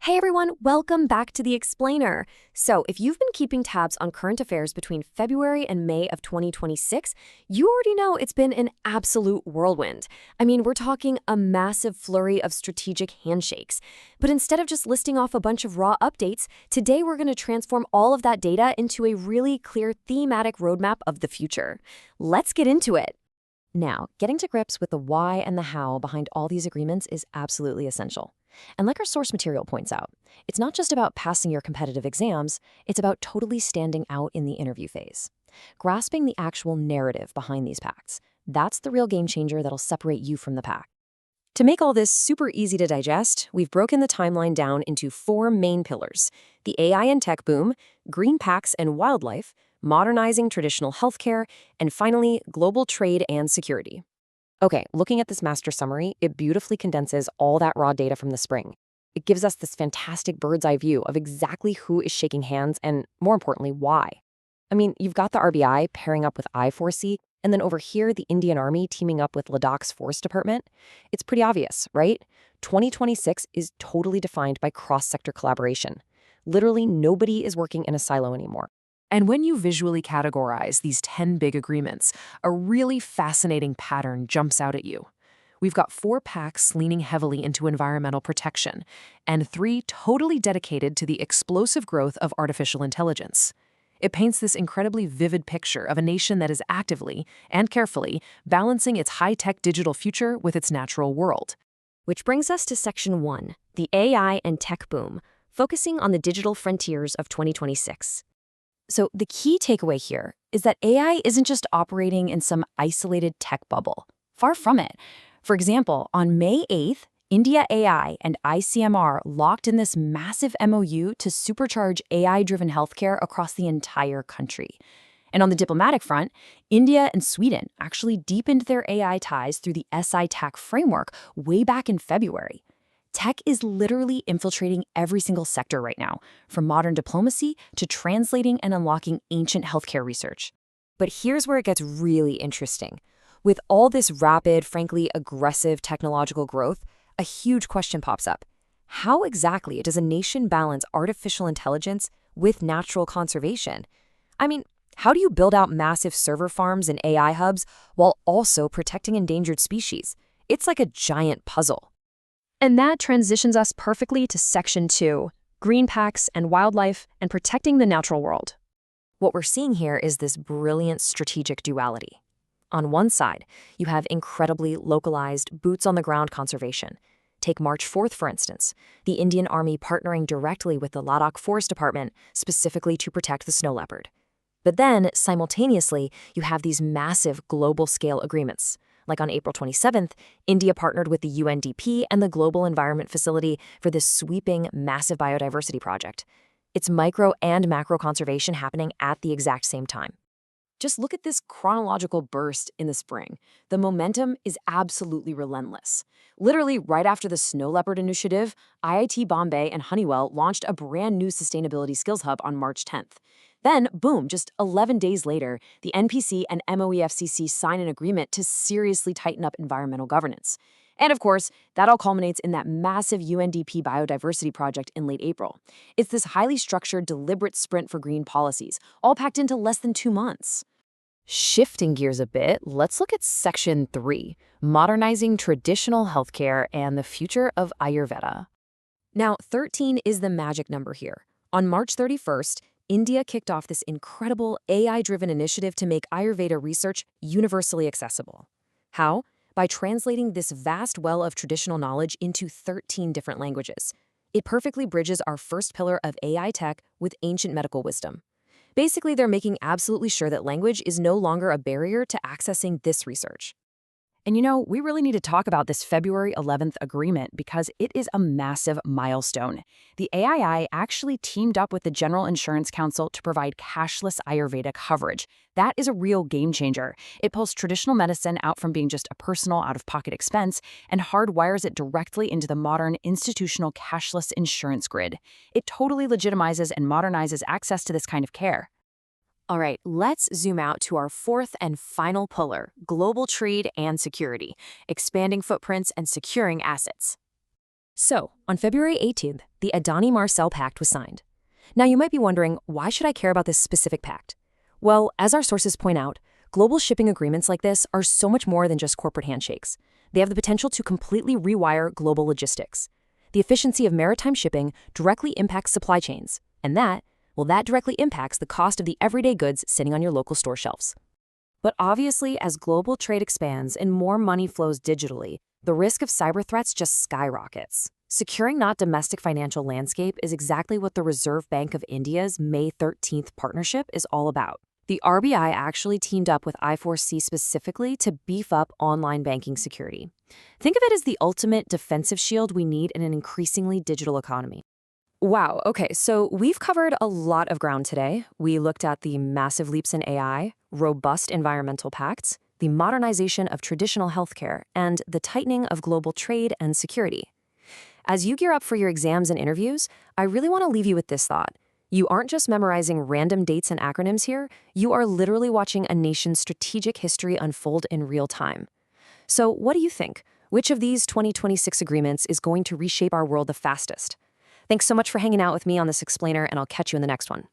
Hey everyone, welcome back to The Explainer. So, if you've been keeping tabs on current affairs between February and May of 2026, you already know it's been an absolute whirlwind. I mean, we're talking a massive flurry of strategic handshakes. But instead of just listing off a bunch of raw updates, today we're going to transform all of that data into a really clear thematic roadmap of the future. Let's get into it. Now, getting to grips with the why and the how behind all these agreements is absolutely essential. And like our source material points out, it's not just about passing your competitive exams, it's about totally standing out in the interview phase. Grasping the actual narrative behind these pacts, that's the real game changer that'll separate you from the pack. To make all this super easy to digest, we've broken the timeline down into four main pillars: the AI and tech boom, green pacts and wildlife, modernizing traditional healthcare, and finally, global trade and security. Okay, looking at this master summary, it beautifully condenses all that raw data from the spring. It gives us this fantastic bird's eye view of exactly who is shaking hands and, more importantly, why. I mean, you've got the RBI pairing up with I-4C, and then over here, the Indian Army teaming up with Ladakh's Force Department. It's pretty obvious, right? 2026 is totally defined by cross-sector collaboration. Literally, nobody is working in a silo anymore. And when you visually categorize these 10 big agreements, a really fascinating pattern jumps out at you. We've got 4 pacts leaning heavily into environmental protection, and 3 totally dedicated to the explosive growth of artificial intelligence. It paints this incredibly vivid picture of a nation that is actively and carefully balancing its high-tech digital future with its natural world. Which brings us to Section 1, the AI and tech boom, focusing on the digital frontiers of 2026. So the key takeaway here is that AI isn't just operating in some isolated tech bubble. Far from it. For example, on May 8th, India AI and ICMR locked in this massive MoU to supercharge AI-driven healthcare across the entire country. And on the diplomatic front, India and Sweden actually deepened their AI ties through the SI-TAC framework way back in February. Tech is literally infiltrating every single sector right now, from modern diplomacy to translating and unlocking ancient healthcare research. But here's where it gets really interesting. With all this rapid, frankly aggressive technological growth, a huge question pops up. How exactly does a nation balance artificial intelligence with natural conservation? I mean, how do you build out massive server farms and AI hubs while also protecting endangered species? It's like a giant puzzle. And that transitions us perfectly to Section 2, green pacts and wildlife and protecting the natural world. What we're seeing here is this brilliant strategic duality. On one side, you have incredibly localized, boots-on-the-ground conservation. Take March 4th, for instance, the Indian Army partnering directly with the Ladakh Force Department specifically to protect the snow leopard. But then, simultaneously, you have these massive global-scale agreements. Like on April 27th, India partnered with the UNDP and the Global Environment Facility for this sweeping, massive biodiversity project. It's micro and macro conservation happening at the exact same time. Just look at this chronological burst in the spring. The momentum is absolutely relentless. Literally, right after the Snow Leopard Initiative, IIT Bombay and Honeywell launched a brand new sustainability skills hub on March 10th. Then, boom, just 11 days later, the NPC and MoEFCC sign an agreement to seriously tighten up environmental governance. And of course, that all culminates in that massive UNDP biodiversity project in late April. It's this highly structured, deliberate sprint for green policies, all packed into less than 2 months. Shifting gears a bit, let's look at Section 3, modernizing traditional healthcare and the future of Ayurveda. Now, 13 is the magic number here. On March 31st, India kicked off this incredible AI-driven initiative to make Ayurveda research universally accessible. How? By translating this vast well of traditional knowledge into 13 different languages. It perfectly bridges our first pillar of AI tech with ancient medical wisdom. Basically, they're making absolutely sure that language is no longer a barrier to accessing this research. And you know, we really need to talk about this February 11th agreement because it is a massive milestone. The AII actually teamed up with the General Insurance Council to provide cashless Ayurveda coverage. That is a real game changer. It pulls traditional medicine out from being just a personal out-of-pocket expense and hardwires it directly into the modern institutional cashless insurance grid. It totally legitimizes and modernizes access to this kind of care. All right, let's zoom out to our fourth and final pillar, global trade and security, expanding footprints and securing assets. So, on February 18th, the Adani-Marcel Pact was signed. Now, you might be wondering, why should I care about this specific pact? Well, as our sources point out, global shipping agreements like this are so much more than just corporate handshakes. They have the potential to completely rewire global logistics. The efficiency of maritime shipping directly impacts supply chains, and that directly impacts the cost of the everyday goods sitting on your local store shelves. But obviously, as global trade expands and more money flows digitally, the risk of cyber threats just skyrockets. Securing that domestic financial landscape is exactly what the Reserve Bank of India's May 13th partnership is all about. The RBI actually teamed up with I4C specifically to beef up online banking security. Think of it as the ultimate defensive shield we need in an increasingly digital economy. Wow, okay, so we've covered a lot of ground today. We looked at the massive leaps in AI, robust environmental pacts, the modernization of traditional healthcare, and the tightening of global trade and security. As you gear up for your exams and interviews, I really want to leave you with this thought. You aren't just memorizing random dates and acronyms here, you are literally watching a nation's strategic history unfold in real time. So what do you think? Which of these 2026 agreements is going to reshape our world the fastest? Thanks so much for hanging out with me on this explainer, and I'll catch you in the next one.